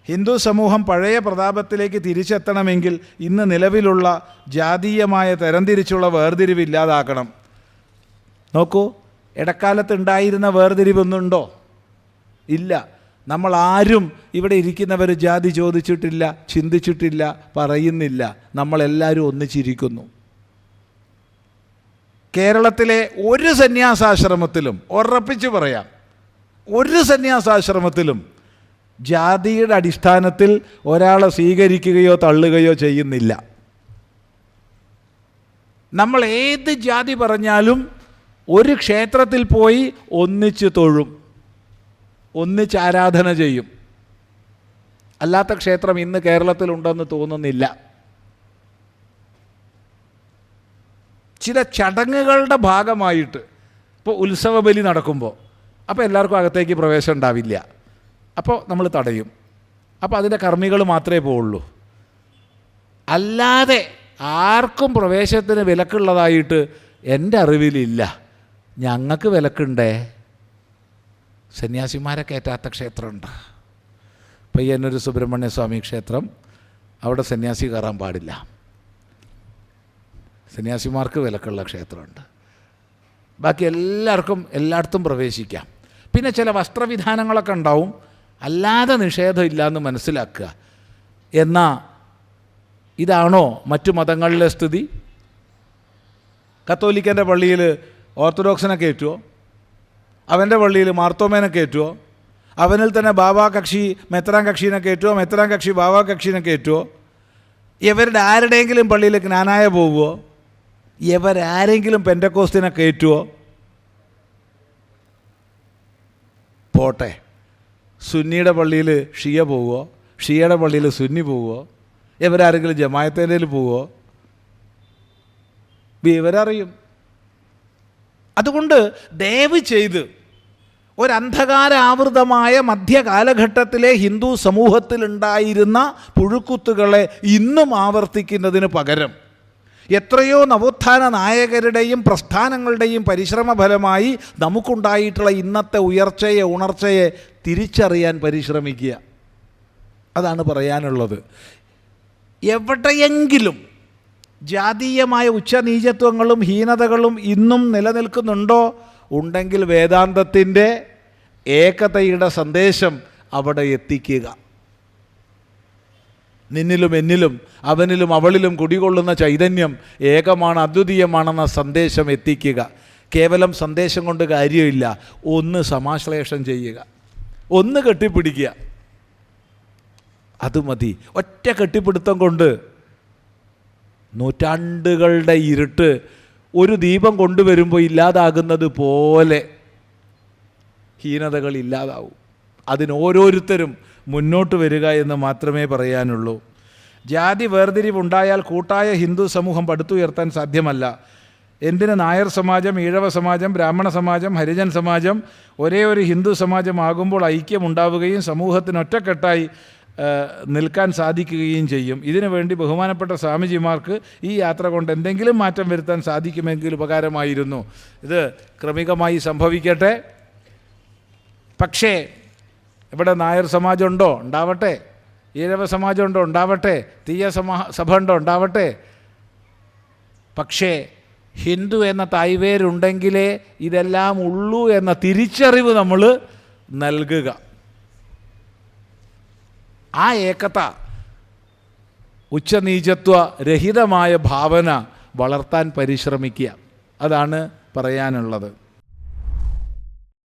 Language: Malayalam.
ഹിന്ദു സമൂഹം പഴയ പ്രതാപത്തിലേക്ക് തിരിച്ചെത്തണമെങ്കിൽ ഇന്ന് നിലവിലുള്ള ജാതീയമായ തരംതിരിച്ചുള്ള വേർതിരിവ് ഇല്ലാതാക്കണം. നോക്കൂ, ഇടക്കാലത്ത് ഉണ്ടായിരുന്ന വേർതിരിവൊന്നുണ്ടോ? ഇല്ല. നമ്മൾ ആരും ഇവിടെ ഇരിക്കുന്നവർ ജാതി ചോദിച്ചിട്ടില്ല, ചിന്തിച്ചിട്ടില്ല, പറയുന്നില്ല. നമ്മളെല്ലാവരും ഒന്നിച്ചിരിക്കുന്നു. കേരളത്തിലെ ഒരു സന്യാസാശ്രമത്തിലും, ഉറപ്പിച്ച് പറയാം, ഒരു സന്യാസാശ്രമത്തിലും ജാതിയുടെ അടിസ്ഥാനത്തിൽ ഒരാളെ സ്വീകരിക്കുകയോ തള്ളുകയോ ചെയ്യുന്നില്ല. നമ്മൾ ഏത് ജാതി പറഞ്ഞാലും ഒരു ക്ഷേത്രത്തിൽ പോയി ഒന്നിച്ച് തൊഴും, ഒന്നിച്ച് ആരാധന ചെയ്യും. അല്ലാത്ത ക്ഷേത്രം ഇന്ന് കേരളത്തിലുണ്ടെന്ന് തോന്നുന്നില്ല. ചില ചടങ്ങുകളുടെ ഭാഗമായിട്ട്, ഇപ്പോൾ ഉത്സവ ബലി നടക്കുമ്പോൾ അപ്പോൾ എല്ലാവർക്കും അകത്തേക്ക് പ്രവേശനം ഉണ്ടാവില്ല, അപ്പോൾ നമ്മൾ തടയും. അപ്പോൾ അതിൻ്റെ കർമ്മികൾ മാത്രമേ പോവുള്ളൂ. അല്ലാതെ ആർക്കും പ്രവേശനത്തിന് വിലക്കുള്ളതായിട്ട് എൻ്റെ അറിവിലില്ല. ഞങ്ങൾക്ക് വിലക്കുണ്ടേ. സന്യാസിമാരെ കയറ്റാത്ത ക്ഷേത്രമുണ്ട്. പയ്യന്നൂർ സുബ്രഹ്മണ്യ സ്വാമി ക്ഷേത്രം, അവിടെ സന്യാസി കയറാൻ പാടില്ല. സന്യാസിമാർക്ക് വിലക്കുള്ള ക്ഷേത്രമുണ്ട്. ബാക്കി എല്ലാവർക്കും എല്ലായിടത്തും പ്രവേശിക്കാം. പിന്നെ ചില വസ്ത്രവിധാനങ്ങളൊക്കെ ഉണ്ടാവും, അല്ലാതെ നിഷേധമില്ല എന്ന് മനസ്സിലാക്കുക. എന്നാൽ ഇതാണോ മറ്റു മതങ്ങളിലെ സ്ഥിതി? കത്തോലിക്കൻ്റെ പള്ളിയിൽ ഓർത്തഡോക്സിനെ കയറ്റുമോ? അവൻ്റെ പള്ളിയിൽ മാർത്തോമേനെ കയറ്റുമോ? അവനിൽ തന്നെ ബാബാ കക്ഷി മെത്രാൻ കക്ഷീനെ കയറ്റുമോ? മെത്രാൻ കക്ഷി ബാബാ കക്ഷീനെ കയറ്റുമോ? ഇവരുടെ ആരുടെയെങ്കിലും പള്ളിയിൽ ജ്ഞാനായ പോവുമോ? ഇവരാരെങ്കിലും പെന്തക്കോസ്തിനെ കയറ്റുമോ? പോട്ടെ. സുന്നിയുടെ പള്ളിയിൽ ഷിയ പോവുമോ? ഷിയയുടെ പള്ളിയിൽ സുന്നി പോവുമോ? ഇവരാരെങ്കിലും ജമായത്തേൽ പോവുമോ? ഇവരറിയും. അതുകൊണ്ട് ദയവ് ചെയ്ത് ഒരന്ധകാരാവൃതമായ മധ്യകാലഘട്ടത്തിലെ ഹിന്ദു സമൂഹത്തിലുണ്ടായിരുന്ന പുഴുക്കുത്തുകളെ ഇന്നും ആവർത്തിക്കുന്നതിന് പകരം എത്രയോ നവോത്ഥാന നായകരുടെയും പ്രസ്ഥാനങ്ങളുടെയും പരിശ്രമ ഫലമായി നമുക്കുണ്ടായിട്ടുള്ള ഇന്നത്തെ ഉയർച്ചയെ, ഉണർച്ചയെ തിരിച്ചറിയാൻ പരിശ്രമിക്കുക. അതാണ് പറയാനുള്ളത്. എവിടെയെങ്കിലും ജാതീയമായ ഉച്ചനീചത്വങ്ങളും ഹീനതകളും ഇന്നും നിലനിൽക്കുന്നുണ്ടോ? ഉണ്ടെങ്കിൽ വേദാന്തത്തിൻ്റെ ഏകതയുടെ സന്ദേശം അവിടെ എത്തിക്കുക. നിന്നിലും എന്നിലും അവനിലും അവളിലും കുടികൊള്ളുന്ന ചൈതന്യം ഏകമാണ്, അദ്വിതീയമാണെന്ന സന്ദേശം എത്തിക്കുക. കേവലം സന്ദേശം കൊണ്ട് കാര്യമില്ല. ഒന്ന് സമാശ്ലേഷം ചെയ്യുക, ഒന്ന് കെട്ടിപ്പിടിക്കുക, അത് മതി. ഒറ്റ കെട്ടിപ്പിടുത്തം കൊണ്ട് നൂറ്റാണ്ടുകളുടെ ഇരുട്ട് ഒരു ദീപം കൊണ്ടുവരുമ്പോൾ ഇല്ലാതാകുന്നത് പോലെ ഹീനതകൾ ഇല്ലാതാവും. അതിനോരോരുത്തരും മുന്നോട്ട് വരിക എന്ന് മാത്രമേ പറയാനുള്ളൂ. ജാതി വേർതിരിവുണ്ടായാൽ കൂട്ടായ ഹിന്ദു സമൂഹം പടുത്തുയർത്താൻ സാധ്യമല്ല. എന്തിന് നായർ സമാജം, ഈഴവ സമാജം, ബ്രാഹ്മണ സമാജം, ഹരിജൻ സമാജം ഒരേ ഒരു ഹിന്ദു സമാജമാകുമ്പോൾ ഐക്യമുണ്ടാവുകയും സമൂഹത്തിന് ഒറ്റക്കെട്ടായി നിൽക്കാൻ സാധിക്കുകയും ചെയ്യും. ഇതിനു വേണ്ടി ബഹുമാനപ്പെട്ട സ്വാമിജിമാർക്ക് ഈ യാത്ര കൊണ്ട് എന്തെങ്കിലും മാറ്റം വരുത്താൻ സാധിക്കുമെങ്കിൽ ഉപകാരമായിരുന്നു. ഇത് ക്രമികമായി സംഭവിക്കട്ടെ. പക്ഷേ ഇവിടെ നായർ സമാജമുണ്ടോ? ഉണ്ടാവട്ടെ. ഈഴവ സമാജമുണ്ടോ? ഉണ്ടാവട്ടെ. തീയ സഭ ഉണ്ടോ? ഉണ്ടാവട്ടെ. പക്ഷേ ഹിന്ദു എന്ന തായ്വേരുണ്ടെങ്കിലേ ഇതെല്ലാം ഉള്ളൂ എന്ന തിരിച്ചറിവ് നമ്മൾ നൽകുക. ആ ഏകത, ഉച്ചനീചത്വ രഹിതമായ ഭാവന വളർത്താൻ പരിശ്രമിക്കുക. അതാണ് പറയാനുള്ളത്.